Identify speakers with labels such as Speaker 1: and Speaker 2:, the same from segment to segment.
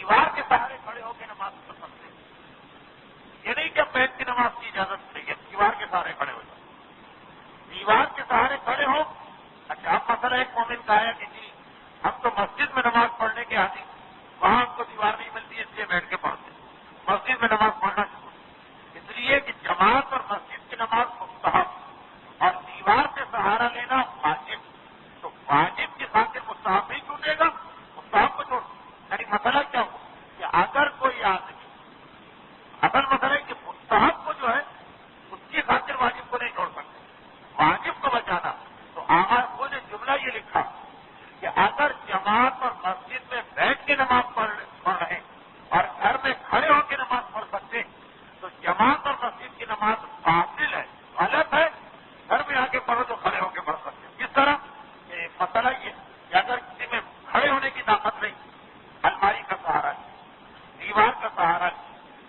Speaker 1: دیوار کے سہارے کھڑے ہو کے نماز پڑھ سکتے ہیں. یہ نہیں کہ بیٹھ کی نماز کی اجازت نہیں ہے, دیوار کے سہارے کھڑے ہو جائیں. دیوار کے سہارے کھڑے ہو. اچھا اب مسئلہ ایک مومن کا ہے کہ جی ہم تو مسجد میں نماز پڑھنے کے عادی, وہاں ہم کو دیوار نہیں ملتی اس لیے بیٹھ کے پڑھتے, مسجد میں نماز پڑھنا شروع, اس لیے کہ جماعت اور مسجد کی نماز مستحب اور دیوار سے سہارا لینا واجب. تو واجب کی خاطر مستحب نہیں چھوٹے گا, مستحب کو چھوڑ. یعنی مسئلہ کیا ہو کہ اگر کوئی آدمی, اصل مسئلہ ہے کہ مستحب کو جو ہے اس کی خاطر واجب کو نہیں چھوڑ سکتے, واجب کو بچانا. تو وہ نے جملہ یہ لکھا کہ اگر جماعت اور مسجد میں بیٹھ کے نماز پڑھ رہے اور گھر میں کھڑے ہو کے نماز پڑھ سکتے تو جماعت اور مسجد کی نماز باطل ہے, غلط ہے. گھر میں آ کے پڑھو تو کھڑے ہو کے پڑھ سکتے. کس طرح؟ کہ مسئلہ یہ کہ اگر کسی میں کھڑے ہونے کی طاقت نہیں, الماری کا سہارا ہے, دیوار کا سہارا ہے,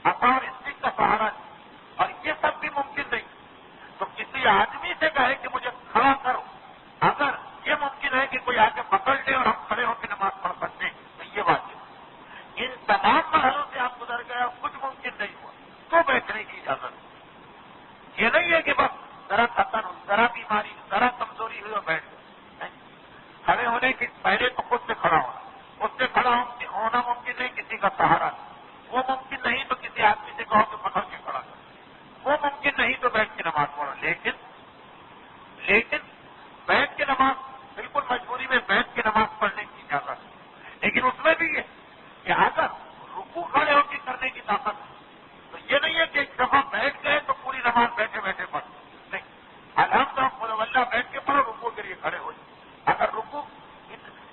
Speaker 1: آسان اسٹک کا سہارا ہے, اور یہ سب بھی ممکن نہیں, تو کسی آدمی سے کہے کہ مجھے کھڑا کرو. اگر یہ ممکن ہے کہ کوئی آ کے پکڑ لے اور ہم کھڑے ہو کے نماز پڑھ سکتے ہیں تو یہ واجب. ان تمام مرحلوں سے آپ گزر گئے اور کچھ ممکن نہیں ہوا تو بیٹھنے کی اجازت. یہ نہیں ہے کہ بس ذرا تھکن ہو, ذرا بیماری, ذرا کمزوری ہوئی اور بیٹھ گئے. کھڑے ہونے کے پہلے تو خود سے کھڑا ہونا, خود سے کھڑا ہونا ممکن نہیں, کسی کا سہارا وہ ممکن نہیں تو کسی آدمی سے کہو کہ پکڑ کے کھڑا کر, وہ ممکن نہیں تو بیٹھ کے نماز پڑھو. لیکن بیٹھ کے نماز بالکل مجبوری میں بیٹھ کے نماز پڑھنے کی اجازت ہے. لیکن اس میں بھی یہ کہ اگر رکوع کھڑے ہو کے کرنے کی طاقت ہے تو یہ نہیں ہے کہ ایک دفعہ بیٹھ گئے تو پوری نماز بیٹھے بیٹھے پڑھ نہیں. الحمدللہ بیٹھ کے پڑھو, رکوع کے لیے کھڑے ہو جائے. اگر رکوع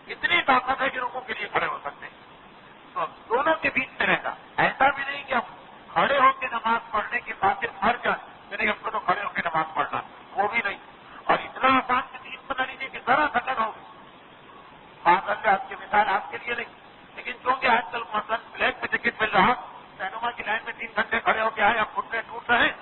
Speaker 1: اتنی طاقت ہے کہ رکوع کے لیے کھڑے ہو سکتے ہیں تو دونوں کے بیچ میں رہنا. ایسا بھی نہیں کہ ہم کھڑے ہو کے نماز پڑھنے کی خاطر مر جائیں, نہیں ہم کو تو کھڑے ہو کے نماز پڑھنا, وہ بھی نہیں. اور اتنا آسان چیز بتا لیجیے کہ ذرا تھکن ہوگی. بات اللہ آپ کی مثال آپ کے لیے نہیں, لیکن چونکہ آج کل مثلا بلیک میں ٹکٹ مل رہا, رہنما کی لائن میں 3 گھنٹے کھڑے ہو کے آئے, اب گھٹنے ٹوٹ رہے ہیں